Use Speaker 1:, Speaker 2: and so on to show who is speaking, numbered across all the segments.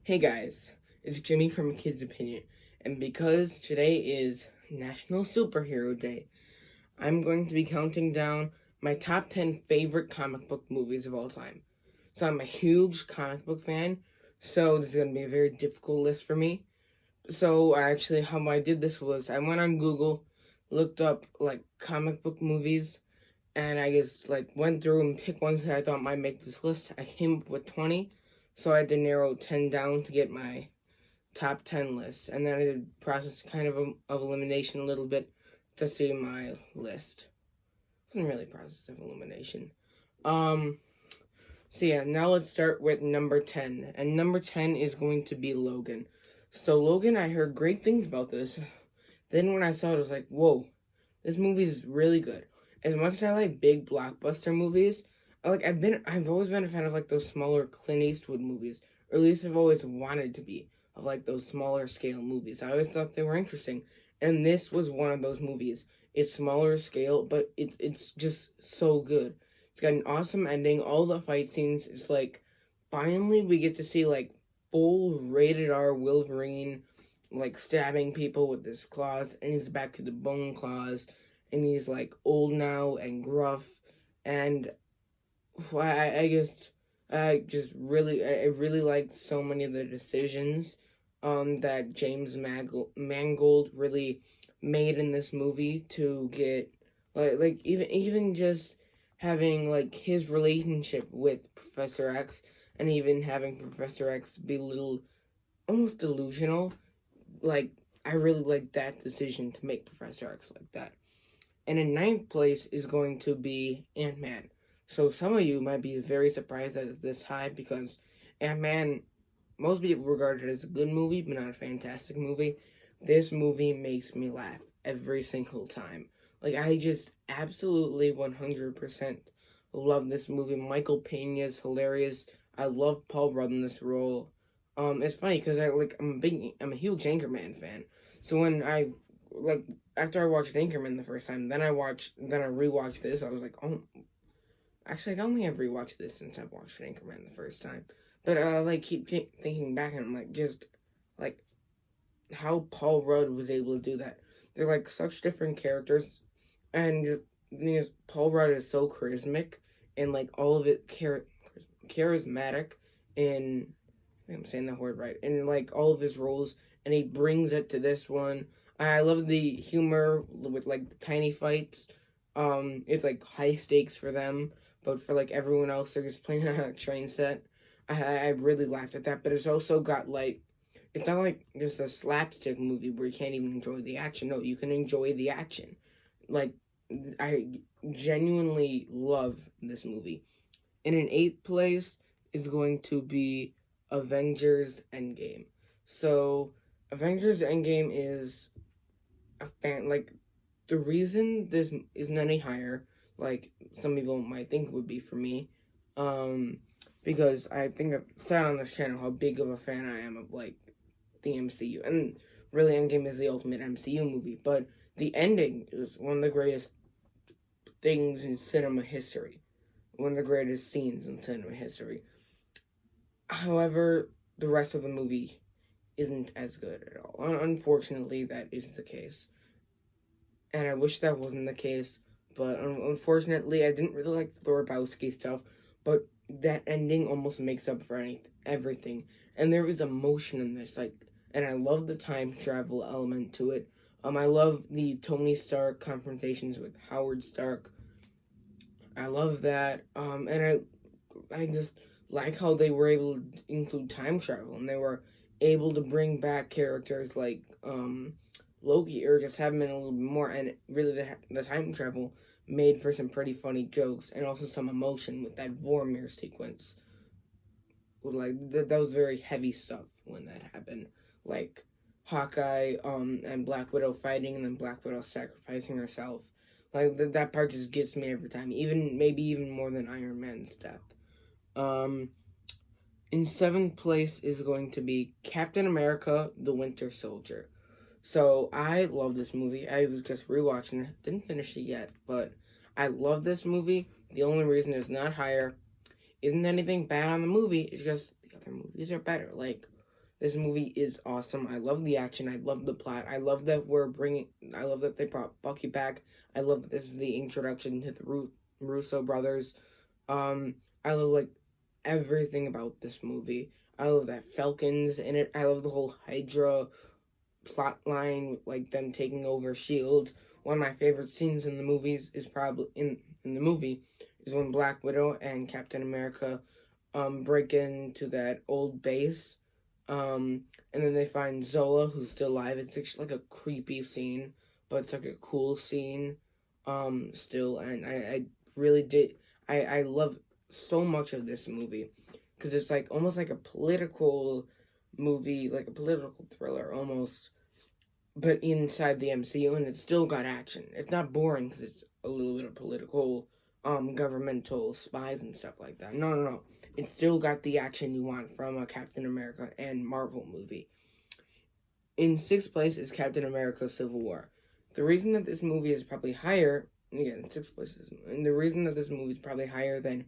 Speaker 1: Hey guys, it's Jimmy from Kid's Opinion, and because today is National Superhero Day, I'm going to be counting down my top 10 favorite comic book movies of all time. So I'm a huge comic book fan, so this is going to be a very difficult list for me. So actually, how I did this was I went on Google, looked up like comic book movies, and I just like went through and picked ones that I thought might make this list. I came up with 20, so I had to narrow 10 down to get my top 10 list, and then I did process kind of elimination a little bit to see my list. Wasn't really process of elimination. Um, so yeah, now let's start with number 10, and number 10 is going to be Logan. So Logan, I heard great things about this. Then when I saw it, I was like, whoa, this movie is really good. As much as I like big blockbuster movies, I've always been a fan of like those smaller Clint Eastwood movies, or at least I've always wanted to be of like those smaller scale movies. I always thought they were interesting, and this was one of those movies. It's smaller scale, but it's just so good. It's got an awesome ending. All the fight scenes. It's like finally we get to see like full rated R Wolverine like stabbing people with his claws, and he's back to the bone claws, and he's like old now and gruff, and I guess I really liked so many of the decisions that James Mangold really made in this movie to get like even just having like his relationship with Professor X, and even having Professor X be a little almost delusional. Like I really like that decision to make Professor X like that. And in ninth place is going to be Ant-Man. So some of you might be very surprised that it's this high because Ant-Man, most people regard it as a good movie, but not a fantastic movie. This movie makes me laugh every single time. Like I just absolutely 100% love this movie. Michael Pena is hilarious. I love Paul Rudd in this role. It's funny because I'm a huge Anchorman fan. So when I like after I watched Anchorman the first time, then I rewatched this. I was like, oh, actually, I don't think I've rewatched this since I've watched Anchorman the first time. But like keep thinking back, and I'm like, just like how Paul Rudd was able to do that. They're like such different characters, and just the thing is, Paul Rudd is so charismatic and like all of it charismatic in I think I'm saying that word right. And like all of his roles, and he brings it to this one. I love the humor with like the tiny fights. It's like high stakes for them, but for like everyone else, they're just playing on a train set. I really laughed at that, but it's also got like it's not like just a slapstick movie where you can't even enjoy the action. No, you can enjoy the action. Like I genuinely love this movie. And in eighth place is going to be Avengers Endgame. So Avengers Endgame is a fan like the reason this isn't any higher, like some people might think it would be for me, um, because I think I've said on this channel how big of a fan I am of like the MCU, and really Endgame is the ultimate MCU movie. But the ending is one of the greatest things in cinema history, one of the greatest scenes in cinema history. However, the rest of the movie isn't as good at all. Unfortunately, that is the case. And I wish that wasn't the case, but unfortunately, I didn't really like the Thor Lebowski stuff, but that ending almost makes up for everything. And there is emotion in this, like, and I love the time travel element to it. I love the Tony Stark confrontations with Howard Stark. I love that. I just like how they were able to include time travel, and they were able to bring back characters like Loki, or just have him in a little bit more. And really, the time travel made for some pretty funny jokes, and also some emotion with that Vormir sequence. Like that was very heavy stuff when that happened. Like Hawkeye and Black Widow fighting, and then Black Widow sacrificing herself. Like that part just gets me every time, even maybe even more than Iron Man's death. Um, in seventh place is going to be Captain America: The Winter Soldier. So I love this movie. I was just rewatching it. Didn't finish it yet, but I love this movie. The only reason it's not higher isn't anything bad on the movie. It's just the other movies are better. Like This movie is awesome. I love the action. I love the plot. I love that they brought Bucky back. I love that this is the introduction to the Russo brothers. Um, I love like everything about this movie. I love that Falcon's in it. I love the whole Hydra plot line, like them taking over Shield. One of my favorite scenes in the movies is probably in the movie is when Black Widow and Captain America break into that old base. And then they find Zola, who's still alive. It's actually like a creepy scene, but it's like a cool scene. Still, and I really did. I love so much of this movie because it's like almost like a political movie, like a political thriller almost, but inside the MCU, and it's still got action. It's not boring because it's a little bit of political, governmental spies and stuff like that. No. It's still got the action you want from a Captain America and Marvel movie. In sixth place is Captain America Civil War. The reason that this movie is probably higher, in sixth place, and the reason that this movie is probably higher than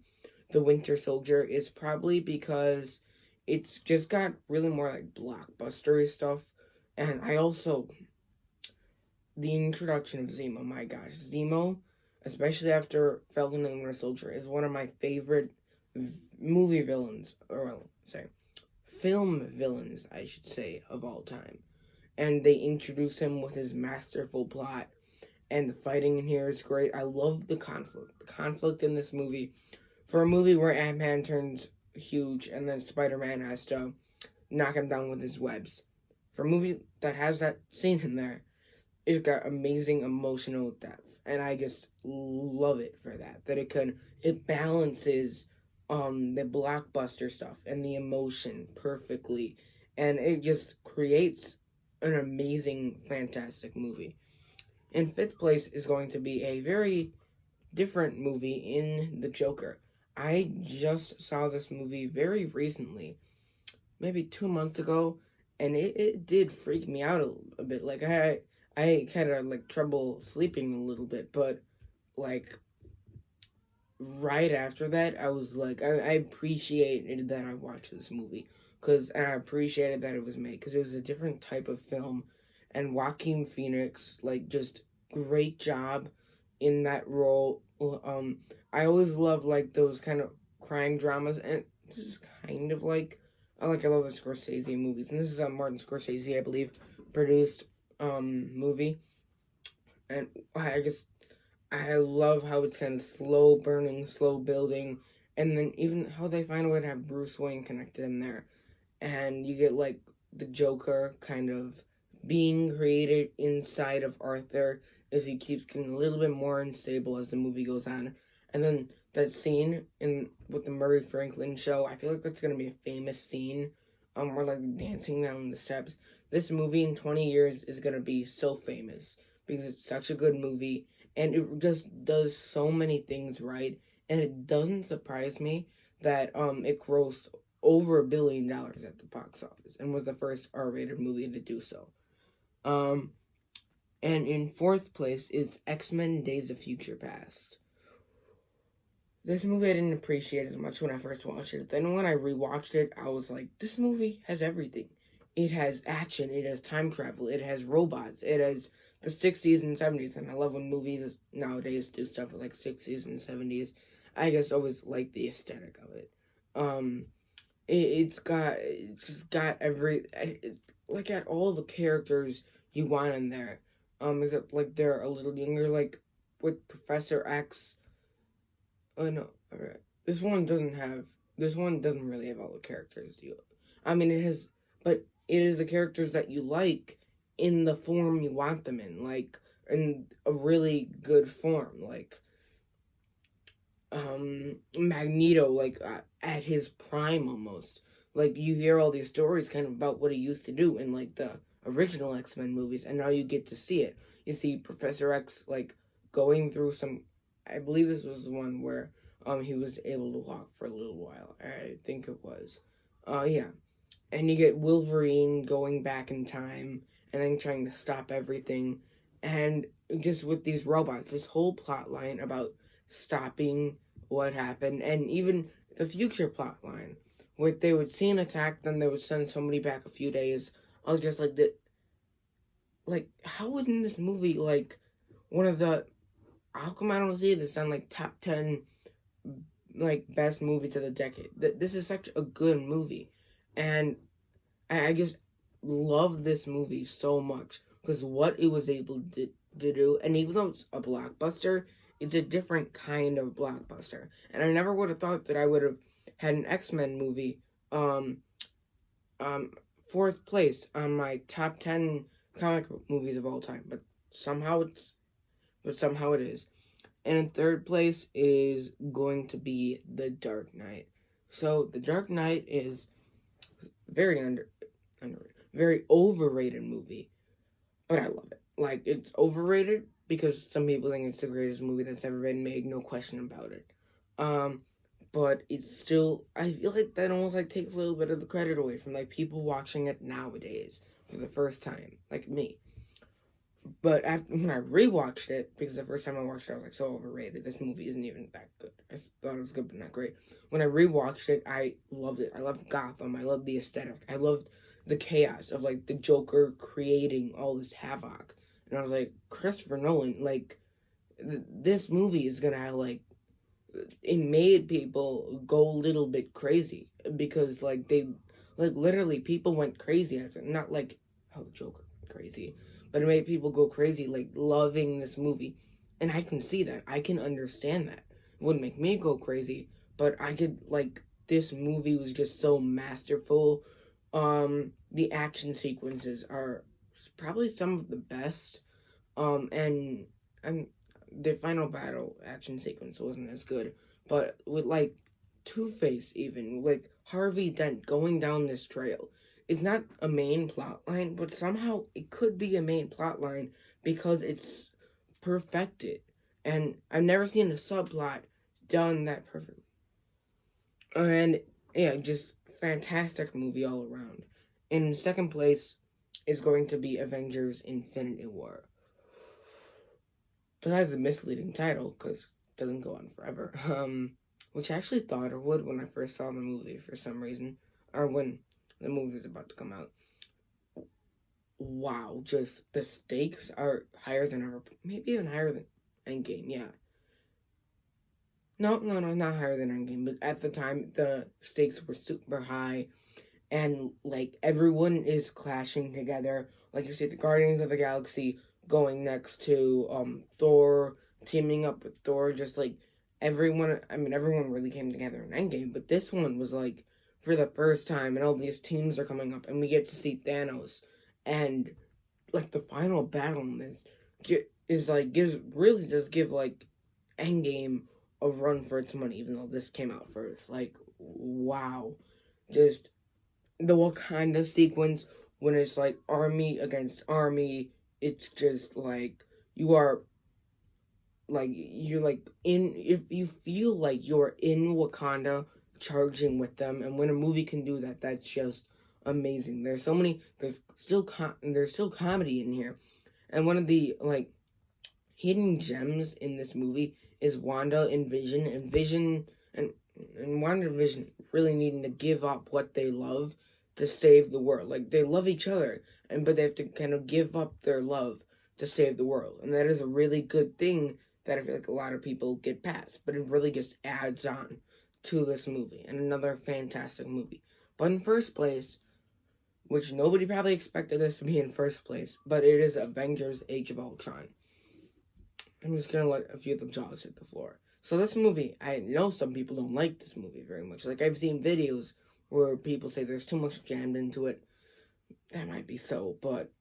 Speaker 1: The Winter Soldier is probably because it's just got really more like blockbustery stuff. And I also, the introduction of Zemo, my gosh, Zemo, especially after Falcon and the Winter Soldier, is one of my favorite movie villains, or sorry, film villains, I should say, of all time. And they introduce him with his masterful plot, and the fighting in here is great. I love the conflict. The conflict in this movie, for a movie where Ant-Man turns huge and then Spider-Man has to knock him down with his webs. For a movie that has that scene in there, it's got amazing emotional depth, and I just love it for that. That it balances the blockbuster stuff and the emotion perfectly, and it just creates an amazing, fantastic movie. In fifth place is going to be a very different movie in The Joker. I just saw this movie very recently, maybe 2 months ago, and it did freak me out a bit. Like, I kind of like trouble sleeping a little bit, but like right after that, I was like, I appreciated that I watched this movie, and I appreciated that it was made, because it was a different type of film, and Joaquin Phoenix, like, just great job in that role. I always love like those kind of crime dramas, and this is kind of like, I love the Scorsese movies, and this is a Martin Scorsese, I believe, produced movie, and I love how it's kind of slow burning, slow building, and then even how they find a way to have Bruce Wayne connected in there, and you get like the Joker kind of being created inside of Arthur as he keeps getting a little bit more unstable as the movie goes on, and then that scene with the Murray Franklin show, I feel like that's gonna be a famous scene. We're like dancing down the steps. This movie in 20 years is gonna be so famous because it's such a good movie, and it just does so many things right. And it doesn't surprise me that it grossed over $1 billion at the box office and was the first R-rated movie to do so. And in fourth place is X-Men: Days of Future Past. This movie I didn't appreciate as much when I first watched it. Then when I rewatched it, I was like, this movie has everything. It has action, it has time travel, it has robots, it has the 60s and 70s, and I love when movies nowadays do stuff with like 60s and 70s. I just always like the aesthetic of it. It's just got like at all the characters you want in there. Except like they're a little younger, like with Professor X. Oh no, alright. This one doesn't really have all the characters but it is the characters that you like in the form you want them in, like in a really good form, like Magneto, like at his prime almost. Like you hear all these stories kind of about what he used to do in like the original X-Men movies, and now you get to see it. You see Professor X like going through some, I believe this was the one where he was able to walk for a little while. I think it was. Yeah. And you get Wolverine going back in time and then trying to stop everything. And just with these robots, this whole plot line about stopping what happened, and even the future plot line where they would see an attack, then they would send somebody back a few days. I was just like, how was in this movie, like, one of the, how come I don't see this on, like, top 10, like, best movies of the decade? This is such a good movie, and I just love this movie so much, because what it was able to do, and even though it's a blockbuster, it's a different kind of blockbuster, and I never would have thought that I would have had an X-Men movie, um, fourth place on my top 10 comic book movies of all time, but somehow it is. And in third place is going to be The Dark Knight. So The Dark Knight is very very overrated movie, but I love it. Like, it's overrated because some people think it's the greatest movie that's ever been made, no question about it. But it's still, I feel like that almost like takes a little bit of the credit away from like people watching it nowadays for the first time, like me. But when I rewatched it, because the first time I watched it, I was like, so overrated. This movie isn't even that good. I thought it was good, but not great. When I rewatched it, I loved it. I loved Gotham. I loved the aesthetic. I loved the chaos of like the Joker creating all this havoc. And I was like, Christopher Nolan, like, this movie is gonna have like, it made people go a little bit crazy because like they, like, literally people went crazy after, not like how the Joker went crazy, but it made people go crazy, like loving this movie. And I can see that, I can understand that. It wouldn't make me go crazy, but I could, like, this movie was just so masterful. The action sequences are probably some of the best, and the final battle action sequence wasn't as good, but with like Two-Face, even like Harvey Dent going down this trail, is not a main plot line, but somehow it could be a main plot line because it's perfected, and I've never seen a subplot done that perfectly. And yeah, just fantastic movie all around. In second place is going to be Avengers: Infinity War. Besides the misleading title, because it doesn't go on forever, which I actually thought it would when I first saw the movie for some reason, or when the movie was about to come out. Wow, just the stakes are higher than ever, maybe even higher than Endgame, yeah. No, not higher than Endgame, but at the time, the stakes were super high, and, like, everyone is clashing together. Like, you see the Guardians of the Galaxy going next to Thor, teaming up with Thor, just like everyone really came together in Endgame, but this one was like for the first time, and all these teams are coming up, and we get to see Thanos, and like the final battle in this is like does give like Endgame a run for its money, even though this came out first. Like, wow, just the Wakanda sequence when it's like army against army. It's just like you're if you feel like you're in Wakanda charging with them, and when a movie can do that, that's just amazing. There's still comedy in here, and one of the like hidden gems in this movie is Wanda and Vision, and Wanda and Vision really needing to give up what they love to save the world. Like, they love each other, but they have to kind of give up their love to save the world. And that is a really good thing that I feel like a lot of people get past. But it really just adds on to this movie. And another fantastic movie. But in first place, which nobody probably expected this to be in first place, but it is Avengers: Age of Ultron. I'm just gonna let a few of the jaws hit the floor. So this movie, I know some people don't like this movie very much. Like, I've seen videos where people say there's too much jammed into it. That might be so, but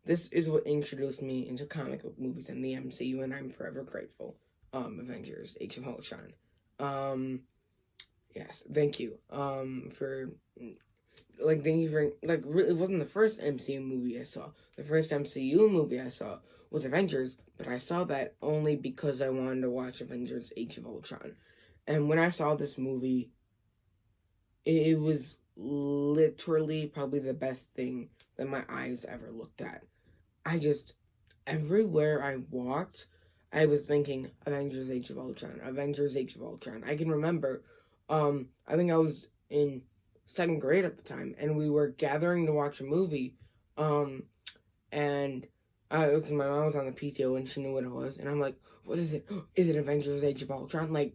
Speaker 1: this is what introduced me into comic book movies and the MCU, and I'm forever grateful. Avengers: Age of Ultron. Yes, thank you. For thank you for it wasn't the first MCU movie I saw. The first MCU movie I saw was Avengers, but I saw that only because I wanted to watch Avengers: Age of Ultron. And when I saw this movie, it was literally probably the best thing that my eyes ever looked at. Everywhere I walked, I was thinking Avengers: Age of Ultron, Avengers: Age of Ultron. I can remember, I think I was in second grade at the time, and we were gathering to watch a movie. And because my mom was on the PTO and she knew what it was, and I'm like, "What is it? Is it Avengers: Age of Ultron?" Like,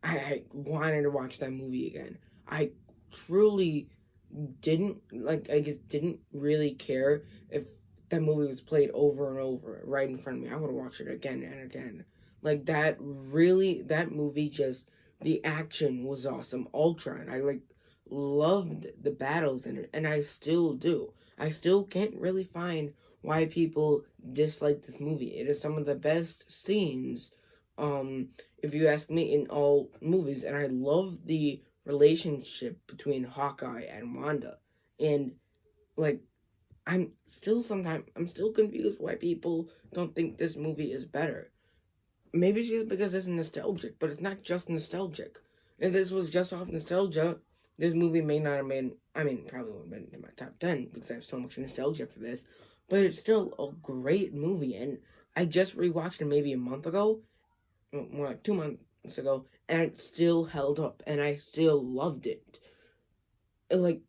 Speaker 1: I wanted to watch that movie again. I truly didn't like. I just didn't really care if that movie was played over and over right in front of me. I would watch it again and again. Like that really, that movie just the action was awesome. Ultron, I like loved the battles in it, and I still do. I still can't really find why people dislike this movie. It is some of the best scenes, if you ask me, in all movies, and I love the relationship between Hawkeye and Wanda. And like I'm still confused why people don't think this movie is better. Maybe it's just because it's nostalgic, but it's not just nostalgic. If this was just off nostalgia, this movie may not have been, I mean, probably would have been in my top 10 because I have so much nostalgia for this, but it's still a great movie, and I just rewatched it maybe a month ago, more like 2 months ago, and it still held up, and I still loved it. Like,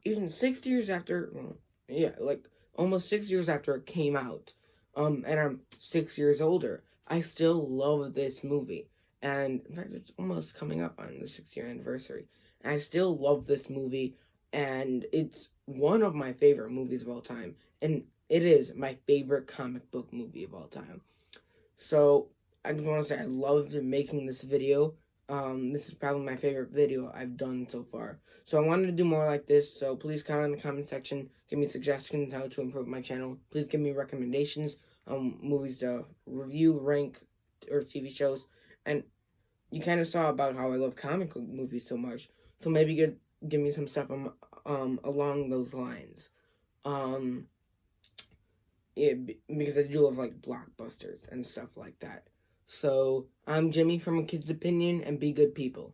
Speaker 1: even 6 years after, well, yeah, like almost 6 years after it came out, and I'm 6 years older, I still love this movie. And in fact, it's almost coming up on the 6 year anniversary. And I still love this movie, and it's one of my favorite movies of all time. And it is my favorite comic book movie of all time. So I just want to say I loved making this video. This is probably my favorite video I've done so far. So I wanted to do more like this, so please comment in the comment section, give me suggestions how to improve my channel. Please give me recommendations on movies to review, rank, or TV shows. And you kind of saw about how I love comic book movies so much, so maybe give me some stuff along those lines. Yeah, because I do love like blockbusters and stuff like that. So I'm Jimmy from A Kid's Opinion, and be good people.